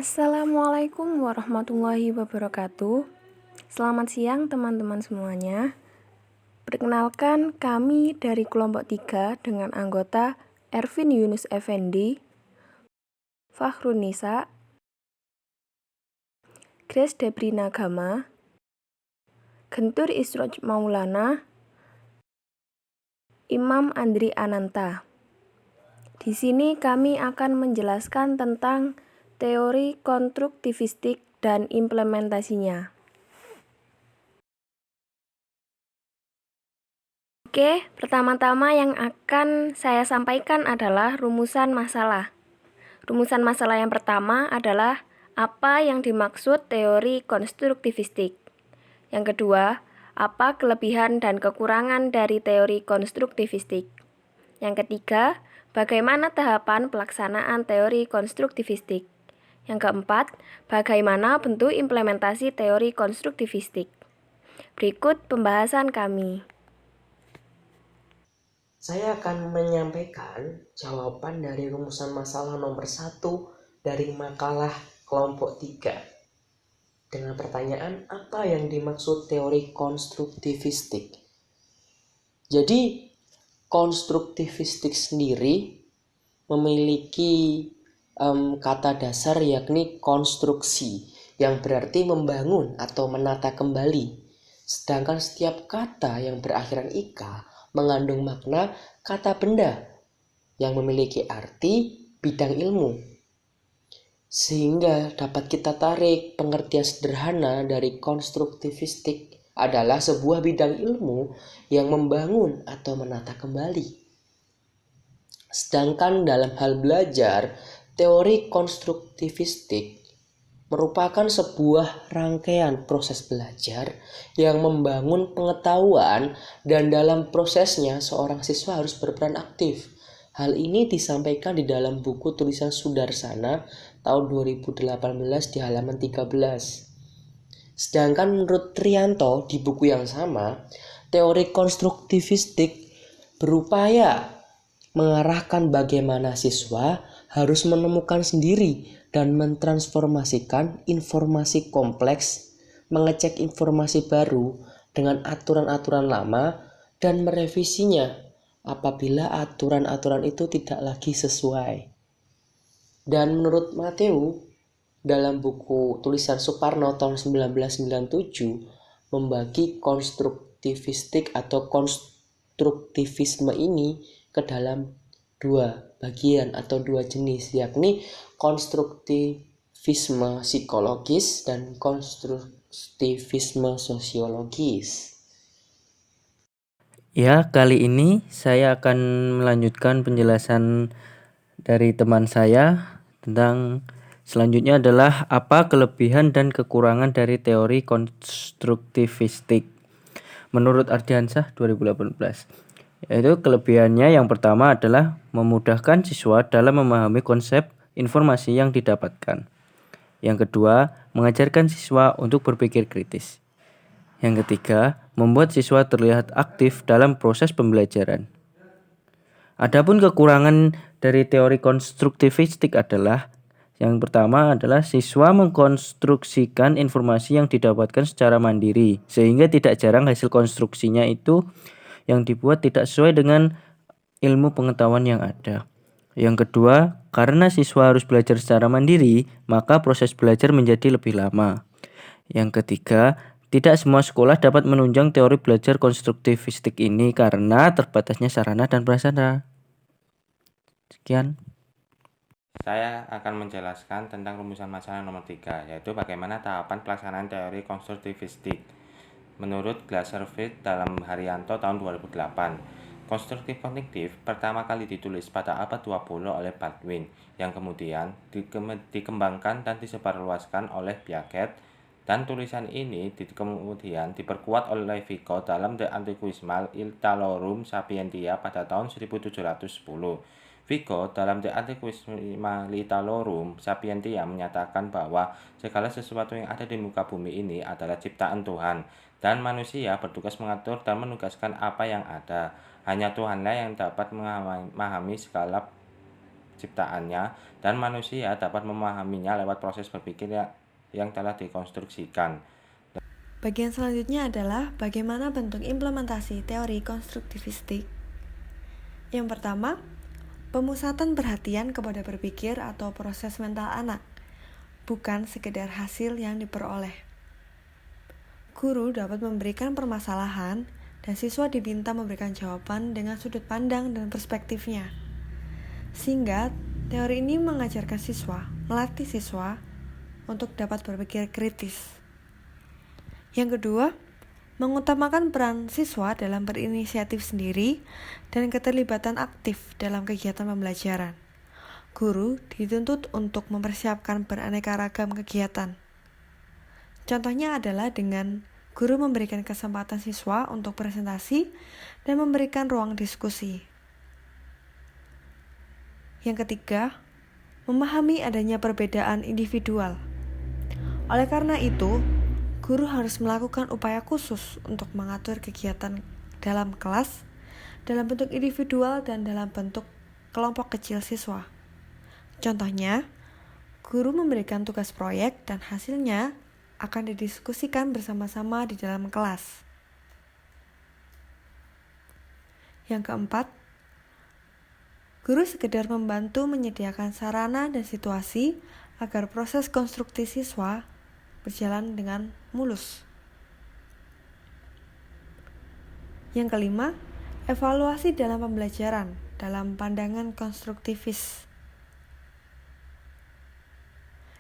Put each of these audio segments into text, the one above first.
Assalamualaikum warahmatullahi wabarakatuh. Selamat siang teman-teman semuanya. Perkenalkan, kami dari kelompok 3 dengan anggota Ervin Yunus Effendi, Fakhrunisa, Grace Debrina Gama, Gentur Isroj Maulana, Imam Andri Ananta. Di sini kami akan menjelaskan tentang teori konstruktivistik dan implementasinya. Oke, pertama-tama yang akan saya sampaikan adalah rumusan masalah. Rumusan masalah yang pertama adalah apa yang dimaksud teori konstruktivistik. Yang kedua, apa kelebihan dan kekurangan dari teori konstruktivistik. Yang ketiga, bagaimana tahapan pelaksanaan teori konstruktivistik. Yang keempat, bagaimana bentuk implementasi teori konstruktivistik. Berikut pembahasan kami. Saya akan menyampaikan jawaban dari rumusan masalah nomor 1 dari makalah kelompok 3 dengan pertanyaan apa yang dimaksud teori konstruktivistik. Jadi konstruktivistik sendiri memiliki kata dasar yakni konstruksi yang berarti membangun atau menata kembali. Sedangkan setiap kata yang berakhiran ika mengandung makna kata benda yang memiliki arti bidang ilmu. Sehingga dapat kita tarik pengertian sederhana dari konstruktivistik adalah sebuah bidang ilmu yang membangun atau menata kembali. Sedangkan dalam hal belajar, teori konstruktivistik merupakan sebuah rangkaian proses belajar yang membangun pengetahuan dan dalam prosesnya seorang siswa harus berperan aktif. Hal ini disampaikan di dalam buku tulisan Sudarsana tahun 2018 di halaman 13. Sedangkan menurut Trianto di buku yang sama, teori konstruktivistik berupaya mengarahkan bagaimana siswa harus menemukan sendiri dan mentransformasikan informasi kompleks, mengecek informasi baru dengan aturan-aturan lama, dan merevisinya apabila aturan-aturan itu tidak lagi sesuai. Dan menurut Matthew, dalam buku tulisan Suparno tahun 1997 membagi konstruktivistik atau konstruktivisme ini ke dalam dua bagian atau dua jenis, yakni konstruktivisme psikologis dan konstruktivisme sosiologis. Ya, kali ini saya akan melanjutkan penjelasan dari teman saya tentang selanjutnya adalah apa kelebihan dan kekurangan dari teori konstruktivistik. Menurut Ardiansah 2018. Yaitu kelebihannya yang pertama adalah memudahkan siswa dalam memahami konsep informasi yang didapatkan. Yang kedua, mengajarkan siswa untuk berpikir kritis. Yang ketiga, membuat siswa terlihat aktif dalam proses pembelajaran. Adapun kekurangan dari teori konstruktivistik adalah yang pertama adalah siswa mengkonstruksikan informasi yang didapatkan secara mandiri, sehingga tidak jarang hasil konstruksinya itu yang dibuat tidak sesuai dengan ilmu pengetahuan yang ada. Yang kedua, karena siswa harus belajar secara mandiri, maka proses belajar menjadi lebih lama. Yang ketiga, tidak semua sekolah dapat menunjang teori belajar konstruktivistik ini karena terbatasnya sarana dan prasarana. Sekian. Saya akan menjelaskan tentang rumusan masalah nomor 3, yaitu bagaimana tahapan pelaksanaan teori konstruktivistik. Menurut Glaserfield dalam Haryanto tahun 2008, konstruktif kognitif pertama kali ditulis pada abad 20 oleh Baldwin, yang kemudian dikembangkan dan disebarluaskan oleh Piaget, dan tulisan ini kemudian diperkuat oleh Vico dalam De Antiquisma Italorum Sapientia pada tahun 1710. Vico dalam De Antiquisma Italorum Sapientia menyatakan bahwa segala sesuatu yang ada di muka bumi ini adalah ciptaan Tuhan, dan manusia bertugas mengatur dan menugaskan apa yang ada. Hanya Tuhanlah yang dapat memahami segala penciptaannya dan manusia dapat memahaminya lewat proses berpikir yang telah dikonstruksikan. Bagian selanjutnya adalah bagaimana bentuk implementasi teori konstruktivistik. Yang pertama, pemusatan perhatian kepada berpikir atau proses mental anak, bukan sekedar hasil yang diperoleh. Guru dapat memberikan permasalahan dan siswa diminta memberikan jawaban dengan sudut pandang dan perspektifnya. Sehingga teori ini melatih siswa untuk dapat berpikir kritis. Yang kedua, mengutamakan peran siswa dalam berinisiatif sendiri dan keterlibatan aktif dalam kegiatan pembelajaran. Guru dituntut untuk mempersiapkan beraneka ragam kegiatan. Contohnya adalah dengan guru memberikan kesempatan siswa untuk presentasi dan memberikan ruang diskusi. Yang ketiga, memahami adanya perbedaan individual. Oleh karena itu, guru harus melakukan upaya khusus untuk mengatur kegiatan dalam kelas, dalam bentuk individual dan dalam bentuk kelompok kecil siswa. Contohnya, guru memberikan tugas proyek dan hasilnya akan didiskusikan bersama-sama di dalam kelas. Yang keempat, guru sekedar membantu menyediakan sarana dan situasi agar proses konstruksi siswa berjalan dengan mulus. Yang kelima, evaluasi dalam pembelajaran dalam pandangan konstruktivis.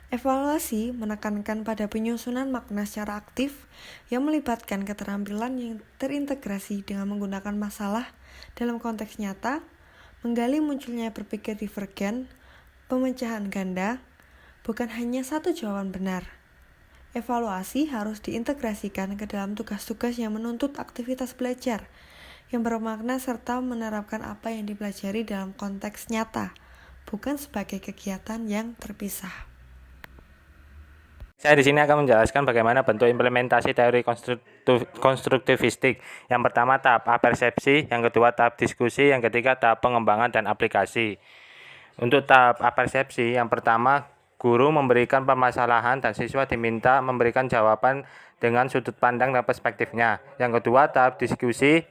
Evaluasi menekankan pada penyusunan makna secara aktif yang melibatkan keterampilan yang terintegrasi dengan menggunakan masalah dalam konteks nyata, menggali munculnya berpikir divergen, pemecahan ganda, bukan hanya satu jawaban benar. Evaluasi harus diintegrasikan ke dalam tugas-tugas yang menuntut aktivitas belajar yang bermakna serta menerapkan apa yang dipelajari dalam konteks nyata, bukan sebagai kegiatan yang terpisah. Saya di sini akan menjelaskan bagaimana bentuk implementasi teori konstruktivistik. Yang pertama tahap apersepsi, yang kedua tahap diskusi, yang ketiga tahap pengembangan dan aplikasi. Untuk tahap apersepsi, yang pertama guru memberikan permasalahan dan siswa diminta memberikan jawaban dengan sudut pandang dan perspektifnya. Yang kedua, tahap diskusi,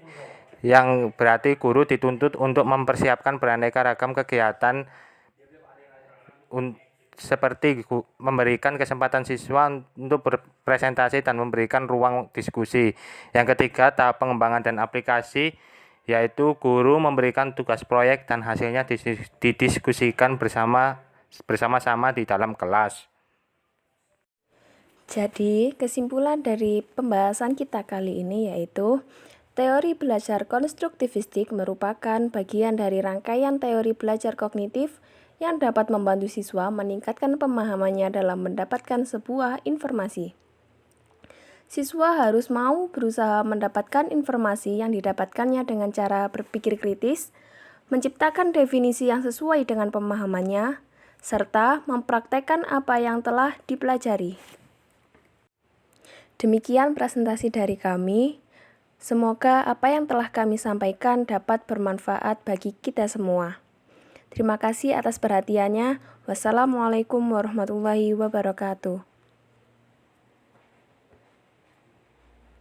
yang berarti guru dituntut untuk mempersiapkan beraneka ragam kegiatan seperti memberikan kesempatan siswa untuk berpresentasi dan memberikan ruang diskusi. Yang ketiga, tahap pengembangan dan aplikasi, yaitu guru memberikan tugas proyek dan hasilnya didiskusikan bersama-sama di dalam kelas. Jadi, kesimpulan dari pembahasan kita kali ini yaitu teori belajar konstruktivistik merupakan bagian dari rangkaian teori belajar kognitif yang dapat membantu siswa meningkatkan pemahamannya dalam mendapatkan sebuah informasi. Siswa harus mau berusaha mendapatkan informasi yang didapatkannya dengan cara berpikir kritis, menciptakan definisi yang sesuai dengan pemahamannya, serta mempraktekkan apa yang telah dipelajari. Demikian presentasi dari kami. Semoga apa yang telah kami sampaikan dapat bermanfaat bagi kita semua. Terima kasih atas perhatiannya. Wassalamualaikum warahmatullahi wabarakatuh.